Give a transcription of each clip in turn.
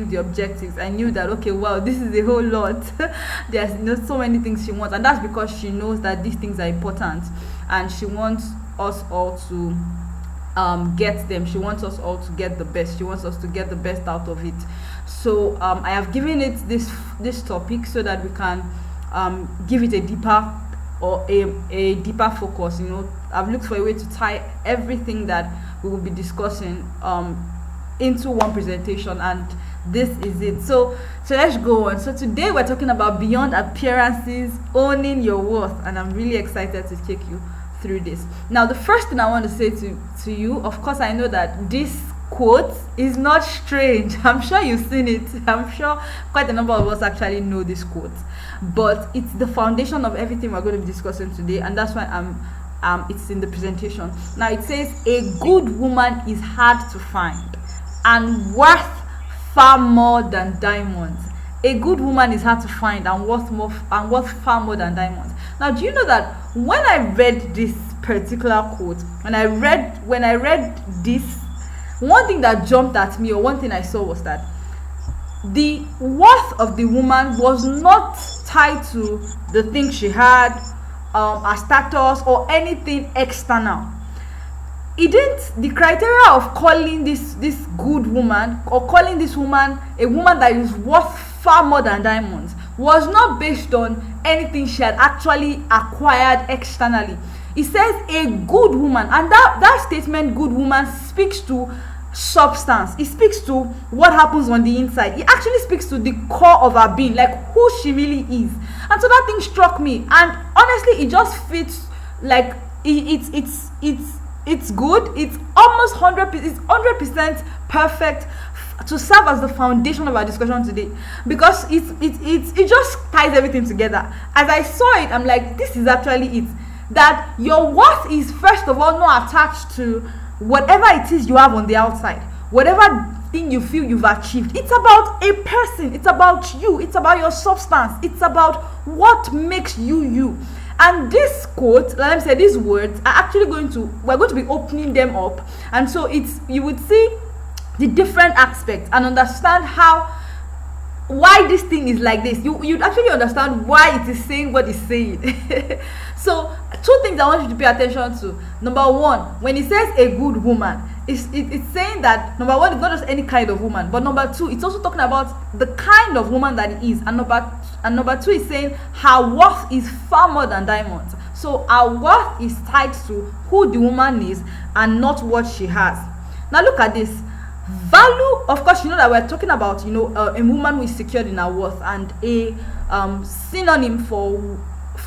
the objectives, I knew that, okay, wow, this is a whole lot. There's so many things she wants, and that's because she knows that these things are important, and she wants us all to get them. She wants us all to get the best. She wants us to get the best out of it. So I have given it this topic so that we can give it a deeper a deeper focus. I've looked for a way to tie everything that we will be discussing into one presentation, and this is it. So let's go on. So today we're talking about beyond appearances, owning your worth, and I'm really excited to take you through this. Now, the first thing I want to say to you, of course, I know that this quote is not strange. I'm sure you've seen it. I'm sure quite a number of us actually know this quote, but it's the foundation of everything we're going to be discussing today, and that's why it's in the presentation. Now, it says, a good woman is hard to find and worth far more than diamonds. A good woman is hard to find and worth far more than diamonds. Now, do you know that when I read this particular quote, when I read this, one thing that jumped at me, or one thing I saw, was that the worth of the woman was not tied to the things she had, her status, or anything external. It didn't. The criteria of calling this good woman, or calling this woman a woman that is worth far more than diamonds, was not based on anything she had actually acquired externally. It says a good woman, and that statement, good woman, speaks to substance. It speaks to what happens on the inside. It actually speaks to the core of her being, like who she really is. And so that thing struck me, and honestly, it just fits. Like it's good. It's almost 100%. It's 100% perfect to serve as the foundation of our discussion today, because it just ties everything together. As I saw it, I'm like, this is actually it. That your worth is, first of all, not attached to whatever it is you have on the outside, whatever thing you feel you've achieved. It's about a person. It's about you. It's about your substance. It's about what makes you you. And this quote, let me say, these words are actually we're going to be opening them up, and so you would see the different aspects and understand why this thing is like this. You'd actually understand why it is saying what it's saying. So, two things I want you to pay attention to. Number one, when it says a good woman, it's saying that, number one, it's not just any kind of woman, but number two, it's also talking about the kind of woman that it is. And number two is saying her worth is far more than diamonds. So our worth is tied to who the woman is and not what she has. Now look at this. Value, of course, you know that we're talking about, a woman who is secured in her worth, and a synonym for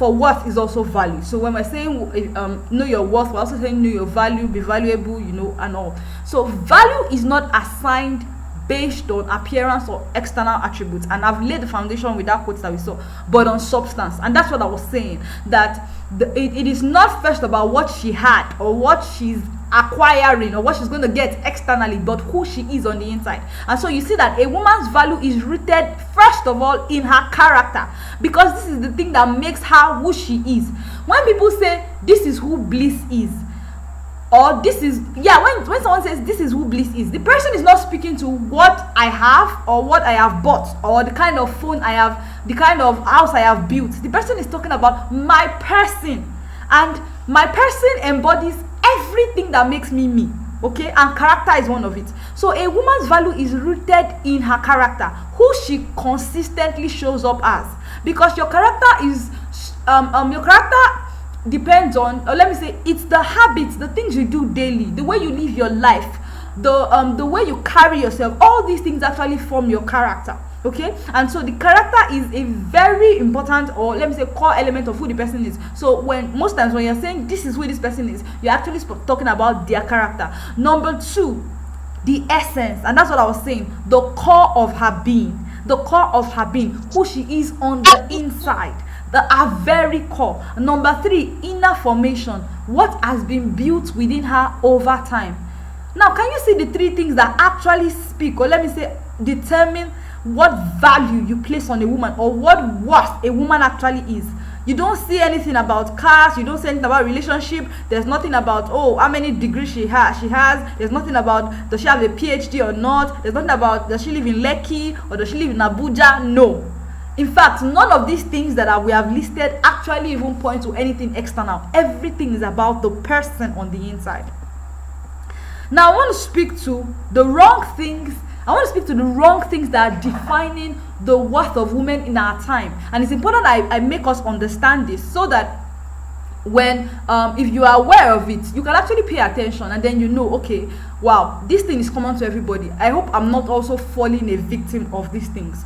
worth is also value. So when we're saying know your worth, we're also saying know your value, be valuable, and all. So value is not assigned based on appearance or external attributes, and I've laid the foundation with that quote that we saw, but on substance. And that's what I was saying, that it is not first about what she had or what she's acquiring or what she's going to get externally, but who she is on the inside. And so you see that a woman's value is rooted first of all in her character, because this is the thing that makes her who she is. When people say this is who Bliss is, or this is, when someone says this is who Bliss is, the person is not speaking to what I have or what I have bought or the kind of phone I have, the kind of house I have built. The person is talking about my person, and my person embodies everything that makes me me. Okay, and character is one of it. So a woman's value is rooted in her character, who she consistently shows up as, because your character is your character depends on, or let me say, it's the habits, the things you do daily, the way you live your life, the way you carry yourself. All these things actually form your character. Okay, and so the character is a very important, or let me say, core element of who the person is. So most times when you're saying this is who this person is, you're actually talking about their character. Number two, the essence, and that's what I was saying, the core of her being, who she is on the inside, her very core. Number three, inner formation, what has been built within her over time. Now, can you see the three things that actually speak, or let me say, determine what value you place on a woman, or what worth a woman actually is? You don't see anything about cars, you don't see anything about relationship. There's nothing about, oh, how many degrees she has. There's nothing about, does she have a PhD or not? There's nothing about, does she live in Lekki or does she live in Abuja? No. In fact, none of these things that we have listed actually even point to anything external. Everything is about the person on the inside. Now I want to speak to the wrong things. I want to speak to the wrong things that are defining the worth of women in our time. And it's important I make us understand this, so that when if you are aware of it, you can actually pay attention, and then you know, okay, wow, this thing is common to everybody. I hope I'm not also falling a victim of these things.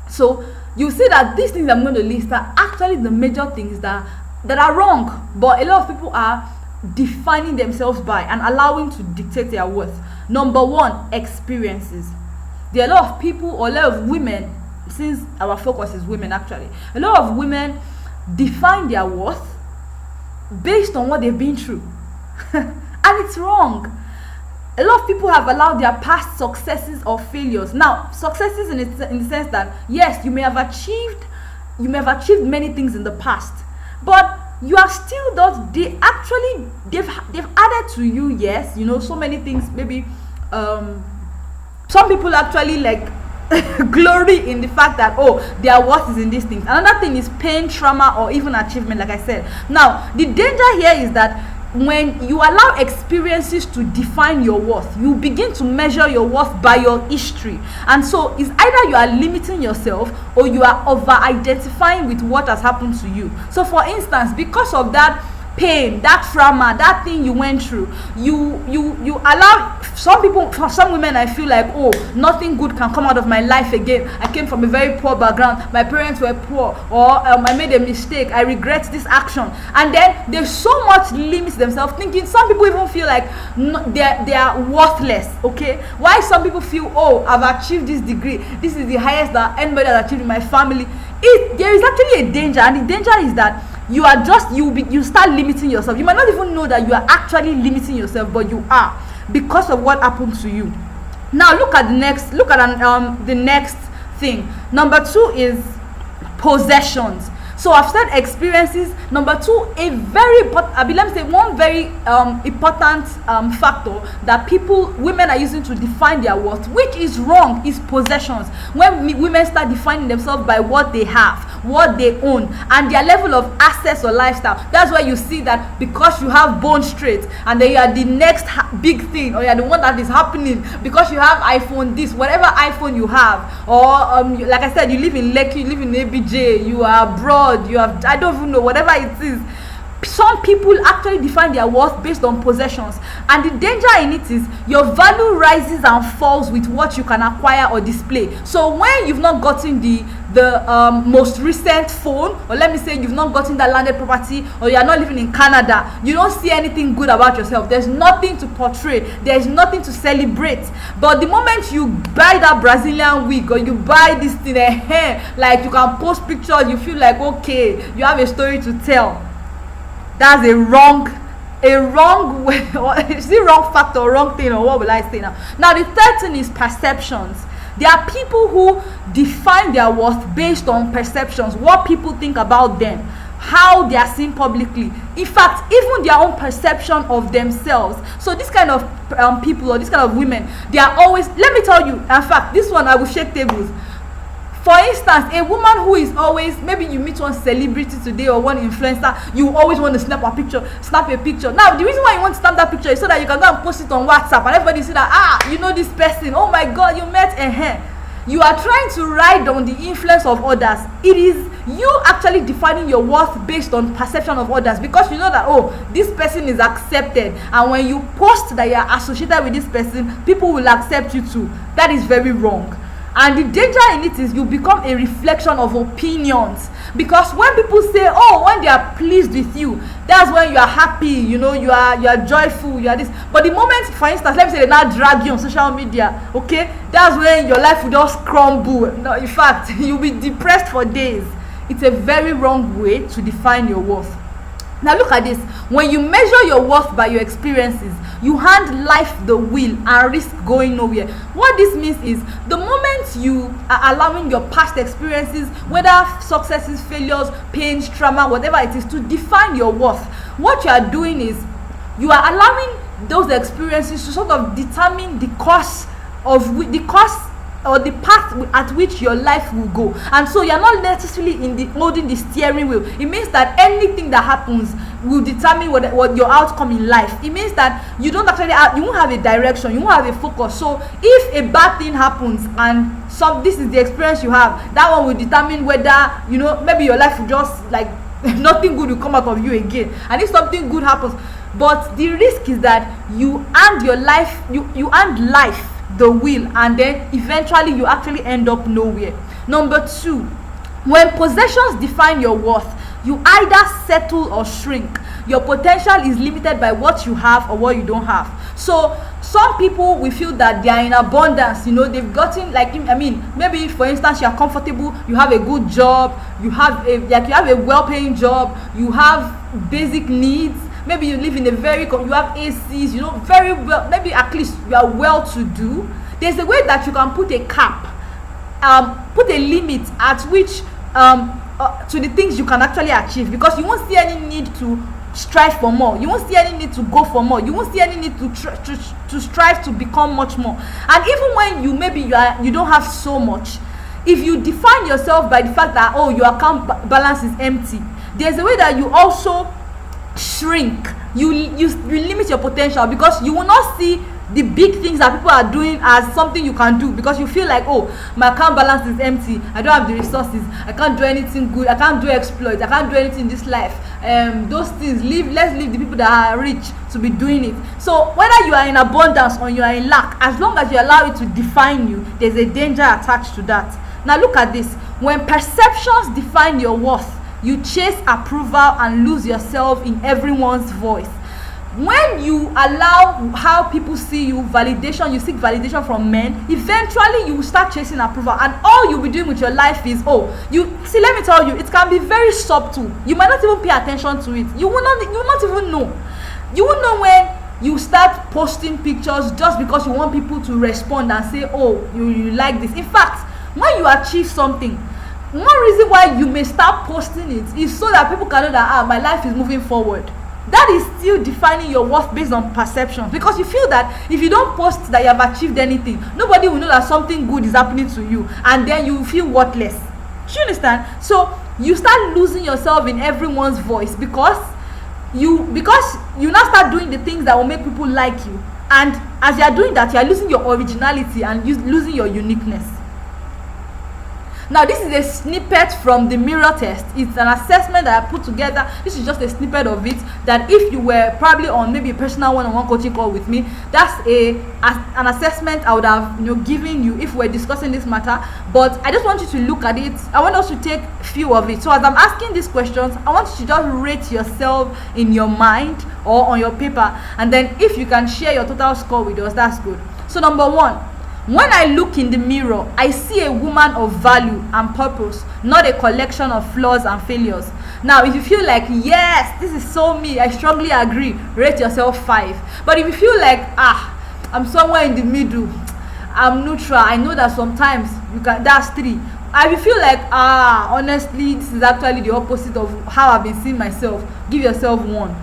So you see that these things I'm going to list are actually the major things that are wrong, but a lot of people are defining themselves by and allowing to dictate their worth. Number one, experiences. There are a lot of people, or a lot of women, since our focus is women actually, a lot of women define their worth based on what they've been through. And it's wrong. A lot of people have allowed their past successes or failures. Now, successes in the sense that, yes, you may have achieved many things in the past, but you are still not, they've added to you, yes, so many things. Maybe some people actually like glory in the fact that, oh, their worth is in these things. Another thing is pain, trauma, or even achievement, like I said. Now, the danger here is that when you allow experiences to define your worth, you begin to measure your worth by your history. And so it's either you are limiting yourself or you are over-identifying with what has happened to you. So for instance, because of that pain, that trauma, that thing you went through, you allow some people, for some women, I feel like, oh, nothing good can come out of my life again. I came from a very poor background, my parents were poor, or I made a mistake, I regret this action. And then there's so much limits themselves, thinking, some people even feel like they are worthless. Okay, why some people feel, oh, I've achieved this degree, this is the highest that anybody has achieved in my family. There is actually a danger, and the danger is that you start limiting yourself. You might not even know that you are actually limiting yourself, but you are, because of what happened to you. Now look at the next thing. Number 2 is possessions. So I've said experiences. Number 2, a very important, let me say one very important factor that women are using to define their worth, which is wrong, is possessions. When women start defining themselves by what they have, what they own, and their level of access or lifestyle, that's why you see that because you have bone straight, and then you are the next big thing, or you are the one that is happening because you have iPhone this, whatever iPhone you have, or like I said, you live in Lekki, you live in ABJ, you are abroad, you have, I don't even know, whatever it is. Some people actually define their worth based on possessions, and the danger in it is your value rises and falls with what you can acquire or display. So when you've not gotten the most recent phone, or let me say you've not gotten that landed property, or you are not living in Canada, you don't see anything good about yourself. There's nothing to portray, there's nothing to celebrate. But the moment you buy that Brazilian wig, or you buy this thing, like you can post pictures, you feel like, okay, you have a story to tell. That's a wrong way, or is it wrong factor, or wrong thing, or what will I say now? Now the third thing is perceptions. There are people who define their worth based on perceptions, what people think about them, how they are seen publicly, in fact, even their own perception of themselves. So this kind of people, or this kind of women, they are always, let me tell you, in fact, this one I will shake tables. For instance, a woman who is always, maybe you meet one celebrity today or one influencer, you always want to snap a picture. Now, the reason why you want to snap that picture is so that you can go and post it on WhatsApp, and everybody see that, you know this person, oh my God, you met You are trying to ride on the influence of others. It is you actually defining your worth based on perception of others, because you know that, oh, this person is accepted, and when you post that you are associated with this person, people will accept you too. That is very wrong. And the danger in it is you become a reflection of opinions, because when people say, oh, when they are pleased with you, that's when you are happy, you are joyful, you are this. But the moment, for instance, let me say they now drag you on social media, okay, that's when your life will just crumble. No, in fact, you'll be depressed for days. It's a very wrong way to define your worth. Now look at this. When you measure your worth by your experiences, you hand life the wheel and risk going nowhere. What this means is, the moment you are allowing your past experiences, whether successes, failures, pains, trauma, whatever it is, to define your worth, what you are doing is you are allowing those experiences to sort of determine the course or the path at which your life will go. And so you're not necessarily holding the steering wheel. It means that anything that happens will determine what your outcome in life. It means that you don't actually you won't have a direction, you won't have a focus. So if a bad thing happens and this is the experience you have, that one will determine whether, maybe your life will just like nothing good will come out of you again. And if something good happens, but the risk is that you hand your life, you hand life the wheel, and then eventually you actually end up nowhere. Number 2, when possessions define your worth, you either settle or shrink. Your potential is limited by what you have or what you don't have. So some people will feel that they are in abundance, they've gotten, maybe for instance, you are comfortable, you have a good job, you have a well-paying job, you have basic needs. Maybe you live in you have ACs, very well, maybe at least you are well to do. There's a way that you can put a cap, put a limit at which, to the things you can actually achieve, because you won't see any need to strive for more. You won't see any need to go for more. You won't see any need to strive to become much more. And even when you don't have so much, if you define yourself by the fact that, your account balance is empty, there's a way that you also shrink. You limit your potential, because you will not see the big things that people are doing as something you can do, because you feel like, my account balance is empty, I don't have the resources, I can't do anything good, I can't do exploits, I can't do anything in this life. Those things, let's leave the people that are rich to be doing it. So whether you are in abundance or you are in lack, as long as you allow it to define you, there's a danger attached to that. Now look at this. When perceptions define your worth, you chase approval and lose yourself in everyone's voice. When you allow how people see you, validation, you seek validation from men, eventually you will start chasing approval, and all you'll be doing with your life is, let me tell you, it can be very subtle. You might not even pay attention to it. You will not even know. You will know when you start posting pictures just because you want people to respond and say, you like this. In fact, when you achieve something, one reason why you may start posting it is so that people can know that my life is moving forward. That is still defining your worth based on perception, because you feel that if you don't post that you have achieved anything, nobody will know that something good is happening to you, and then you feel worthless. Do you understand? So you start losing yourself in everyone's voice, because you now start doing the things that will make people like you, and as you are doing that, you are losing your originality and losing your uniqueness. Now this is a snippet from the mirror test. It's an assessment that I put together. This is just a snippet of it, that if you were probably on maybe a personal one-on-one coaching call with me, that's an assessment I would have given you if we're discussing this matter. But I just want you to look at it. I want us to take a few of it. So as I'm asking these questions, I want you to just rate yourself in your mind or on your paper, and then if you can share your total score with us, that's good. So number 1, when I look in the mirror, I see a woman of value and purpose, not a collection of flaws and failures. Now, if you feel like, yes, this is so me, I strongly agree, rate yourself 5. But if you feel like, I'm somewhere in the middle, I'm neutral, I know that sometimes that's 3. If you feel like, honestly, this is actually the opposite of how I've been seeing myself, give yourself 1.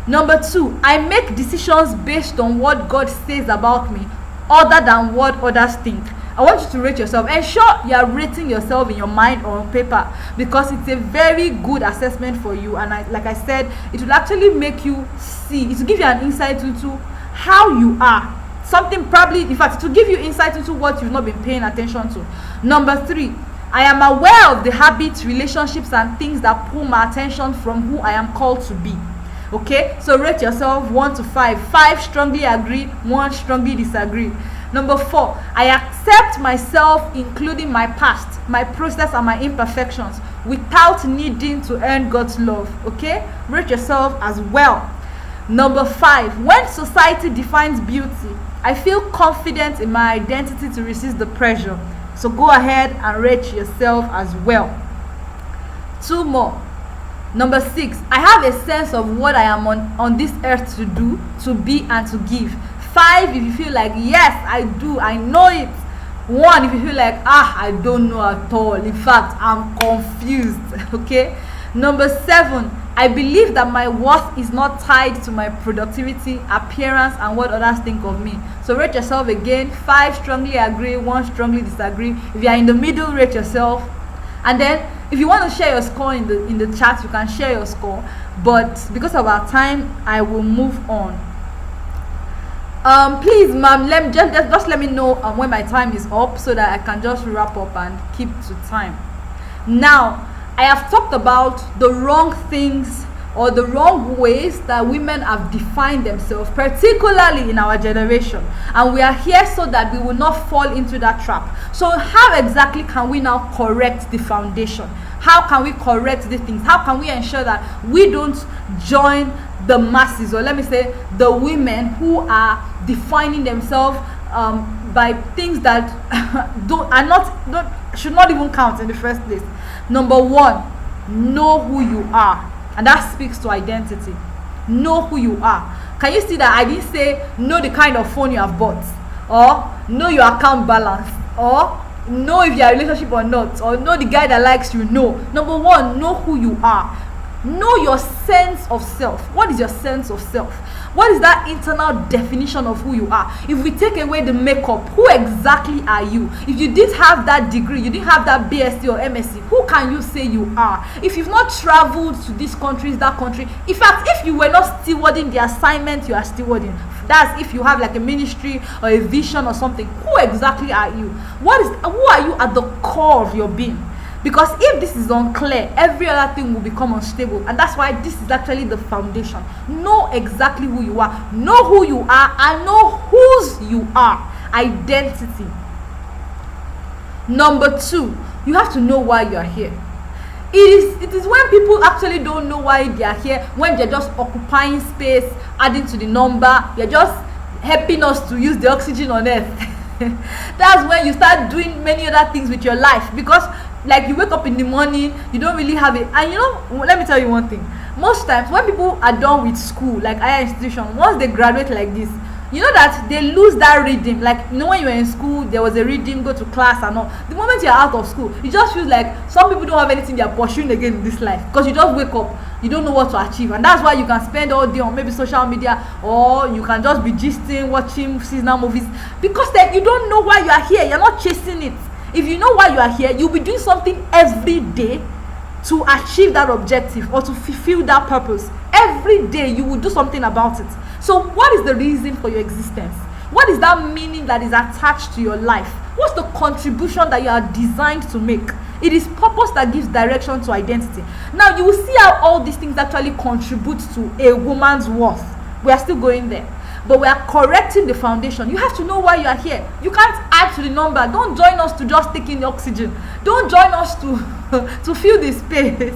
Number 2, I make decisions based on what God says about me, other than what others think. I want you to rate yourself. Ensure you are rating yourself in your mind or on paper, because it's a very good assessment for you. And like I said, it will actually make you see, it will give you an insight into how you are. Something probably, in fact, to give you insight into what you've not been paying attention to. Number 3, I am aware of the habits, relationships, and things that pull my attention from who I am called to be. Okay, so rate yourself 1 to 5. 5 strongly agree, 1 strongly disagree. Number 4, I accept myself, including my past, my process, and my imperfections, without needing to earn God's love. Okay, rate yourself as well. Number 5, when society defines beauty, I feel confident in my identity to resist the pressure. So go ahead and rate yourself as well. 2 more. Number 6, I have a sense of what I am on this earth to do, to be, and to give. 5, if you feel like, yes, I do, I know it. 1, if you feel like, I don't know at all. In fact, I'm confused. Okay. Number 7, I believe that my worth is not tied to my productivity, appearance, and what others think of me. So rate yourself again. 5, strongly agree. 1, strongly disagree. If you are in the middle, rate yourself. And then if you want to share your score in the chat, you can share your score. But because of our time, I will move on. Please, ma'am, just let me know when my time is up, so that I can just wrap up and keep to time. Now, I have talked about the wrong things or the wrong ways that women have defined themselves, particularly in our generation. And we are here so that we will not fall into that trap. So how exactly can we now correct the foundation? How can we correct these things? How can we ensure that we don't join the masses, or let me say the women who are defining themselves by things that should not even count in the first place? Number 1, know who you are. And that speaks to identity. Know who you are. Can you see that I didn't say know the kind of phone you have bought, or know your account balance, or know if you are in a relationship or not, or know the guy that likes you? No. Number 1, know who you are. Know your sense of self. What is your sense of self? What is that internal definition of who you are? If we take away the makeup, who exactly are you? If you didn't have that degree, you didn't have that BSc or MSc, who can you say you are? If you've not traveled to this country, that country, in fact, if you were not stewarding the assignment you are stewarding, that's if you have like a ministry or a vision or something, who exactly are you? Who are you at the core of your being? Because if this is unclear, every other thing will become unstable. And that's why this is actually the foundation. Know exactly who you are. Know who you are and know whose you are. Identity. Number 2, you have to know why you are here. It is when people actually don't know why they are here, when they're just occupying space, adding to the number, you're just helping us to use the oxygen on earth. That's when you start doing many other things with your life, because like you wake up in the morning, you don't really have it. And you know, let me tell you one thing. Most times when people are done with school, like higher institution, once they graduate like this, you know that they lose that rhythm. Like, you know, when you were in school, there was a rhythm, go to class and all. The moment you're out of school, it just feels like some people don't have anything they're pursuing again in this life, because you just wake up, you don't know what to achieve. And that's why you can spend all day on maybe social media, or you can just be gisting, watching seasonal movies, because then you don't know why you are here. You're not chasing it. If you know why you are here, you'll be doing something every day to achieve that objective or to fulfill that purpose. Every day you will do something about it. So what is the reason for your existence? What is that meaning that is attached to your life? What's the contribution that you are designed to make? It is purpose that gives direction to identity. Now you will see how all these things actually contribute to a woman's worth. We are still going there, but we are correcting the foundation. You have to know why you are here. You can't add to the number. Don't join us to just take in the oxygen. Don't join us to fill the space.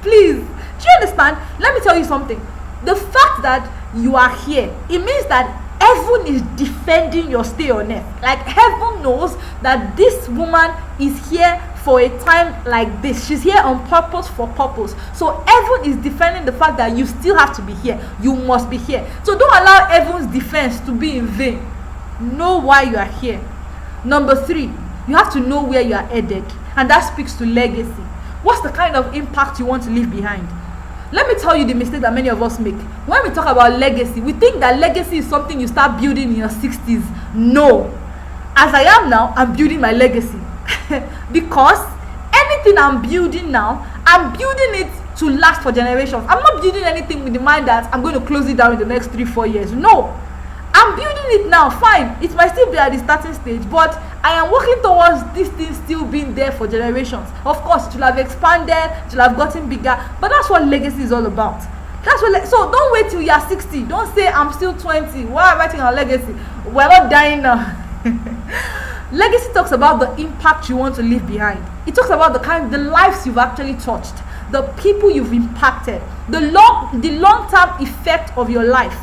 Please, do you understand? Let me tell you something. The fact that you are here, it means that heaven is defending your stay on earth. Like, heaven knows that this woman is here for a time like this. She's here on purpose, for purpose. So heaven is defending the fact that you still have to be here. You must be here. So don't allow heaven's defense to be in vain. Know why you are here. Number 3, you have to know where you are headed, and that speaks to legacy. What's the kind of impact you want to leave behind? Let me tell you the mistake that many of us make. When we talk about legacy, we think that legacy is something you start building in your 60s. No. As I am now, I'm building my legacy. Because anything I'm building now, I'm building it to last for generations. I'm not building anything with the mind that I'm going to close it down in the next 3-4 years. No. I'm building it now. Fine. It might still be at the starting stage, but I am working towards this thing still being there for generations. Of course, it will have expanded, it will have gotten bigger, but that's what legacy is all about. That's what. So don't wait till you are 60. Don't say I'm still 20. Why am I writing on legacy? We're not dying now. Legacy talks about the impact you want to leave behind. It talks about the lives you've actually touched, the people you've impacted, the long-term effect of your life.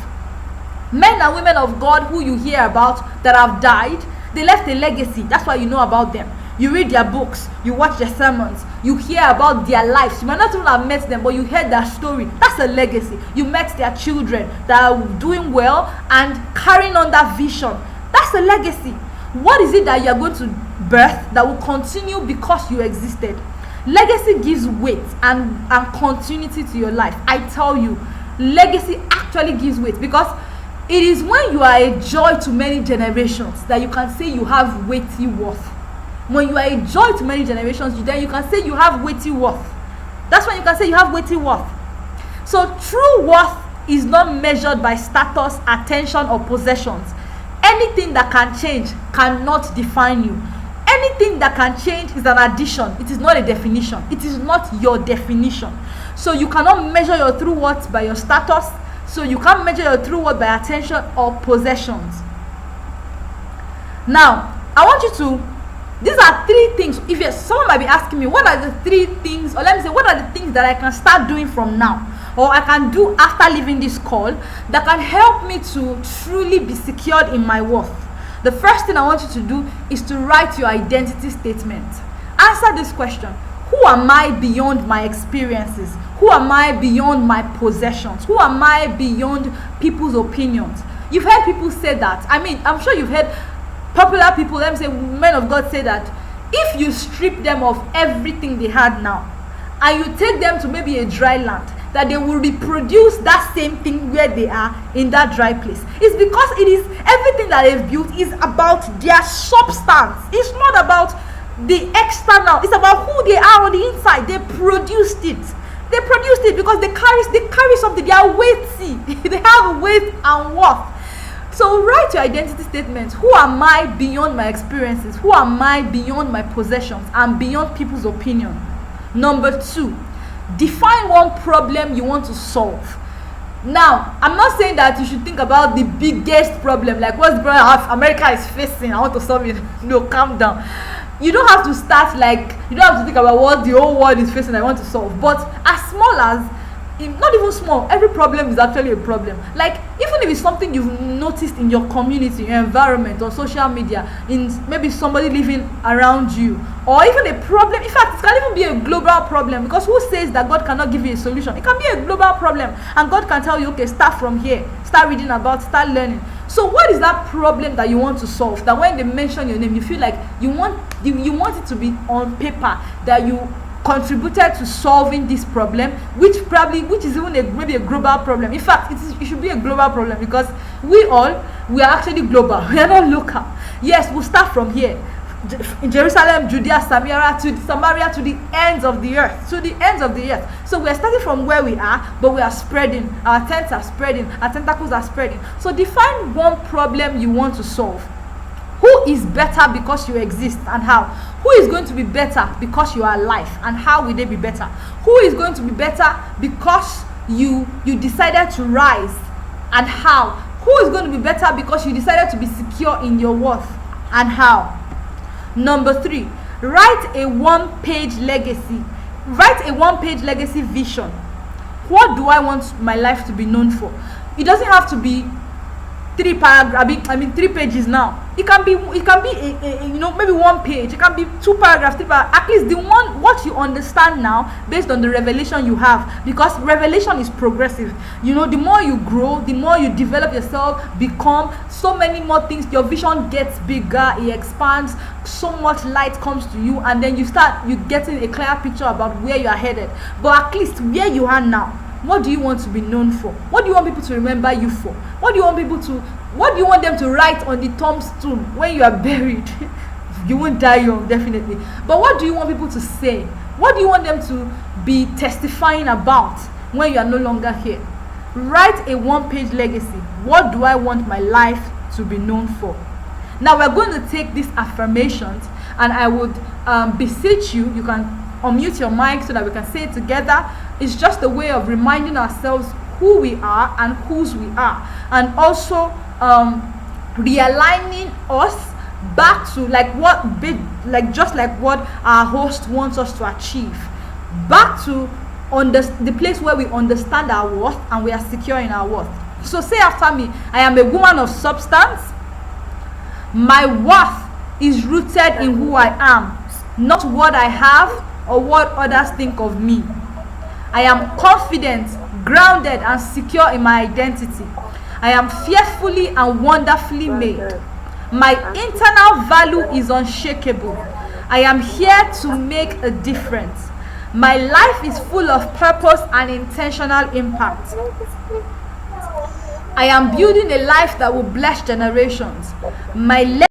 Men and women of God who you hear about that have died, they left a legacy. That's why you know about them. You read their books, you watch their sermons, you hear about their lives. You might not even have met them, but you heard their story. That's a legacy. You met their children that are doing well and carrying on that vision. That's a legacy. What is it that you are going to birth that will continue because you existed? Legacy gives weight and continuity to your life. I tell you, legacy actually gives weight, because it is when you are a joy to many generations that you can say you have weighty worth. When you are a joy to many generations, then you can say you have weighty worth. That's when you can say you have weighty worth. So true worth is not measured by status, attention, or possessions. Anything that can change cannot define you. Anything that can change is an addition. It is not a definition. It is not your definition. So you cannot measure your true worth by your status. So you can't measure your true worth by attention or possessions. Now, I want you to, these are 3 things. If someone might be asking me, what are the 3 things, or let me say, what are the things that I can start doing from now, or I can do after leaving this call, that can help me to truly be secured in my worth? The first thing I want you to do is to write your identity statement. Answer this question: who am I beyond my experiences? Who am I beyond my possessions? Who am I beyond people's opinions? You've heard people say that. I mean, I'm sure you've heard popular people, let me say men of God, say that if you strip them of everything they had now and you take them to maybe a dry land, that they will reproduce that same thing where they are in that dry place. It's because it is everything that they've built is about their substance. It's not about the external. It's about who they are on the inside. They produced it. They produced it because they carry something. They are weighty. They have weight and worth. So write your identity statement. Who am I beyond my experiences? Who am I beyond my possessions and beyond people's opinion? Number 2, define one problem you want to solve. Now, I'm not saying that you should think about the biggest problem, like what's America is facing, I want to solve it. No, calm down. You don't have to start like, you don't have to think about what the whole world is facing I want to solve. But as small as, not even small, every problem is actually a problem. Like, even if it's something you've noticed in your community, your environment, or social media, in maybe somebody living around you, or even a problem. In fact, it can even be a global problem, because who says that God cannot give you a solution? It can be a global problem, and God can tell you, okay, start from here, start reading about, start learning. So what is that problem that you want to solve, that when they mention your name, you feel like you want it to be on paper that you contributed to solving this problem, which is even maybe a global problem. In fact, it should be a global problem, because we are actually global. We are not local. Yes, we'll start from here, in Jerusalem, Judea, Samaria to the ends of the earth, So we are starting from where we are, but we are spreading. Our tents are spreading. Our tentacles are spreading. So define one problem you want to solve. Who is better because you exist, and how? Who is going to be better because you are alive, and how will they be better? Who is going to be better because you decided to rise, and how? Who is going to be better because you decided to be secure in your worth, and how? Number 3, write a one-page legacy. Write a one-page legacy vision. What do I want my life to be known for? It doesn't have to be 3 paragraphs. 3 pages now. It can be maybe 1 page. It can be 2 paragraphs, 3 paragraphs. At least what you understand now based on the revelation you have, because revelation is progressive. The more you grow, the more you develop yourself, become so many more things. Your vision gets bigger, it expands. So much light comes to you, and then you getting a clear picture about where you are headed. But at least where you are now, what do you want to be known for? What do you want people to remember you for? What do you want them to write on the tombstone when you are buried? You won't die young, definitely. But what do you want people to say? What do you want them to be testifying about when you are no longer here? Write a one-page legacy. What do I want my life to be known for? Now we're going to take these affirmations, and I would beseech you can unmute your mic so that we can say it together. It's just a way of reminding ourselves who we are and whose we are, and also realigning us back to what our host wants us to achieve, back to the place where we understand our worth and we are secure in our worth. So say after me: I am a woman of substance. My worth is rooted in who I am. not what I have or what others think of me. I am confident, grounded, and secure in my identity. I am fearfully and wonderfully made. My internal value is unshakable. I am here to make a difference. My life is full of purpose and intentional impact. I am building a life that will bless generations. My legacy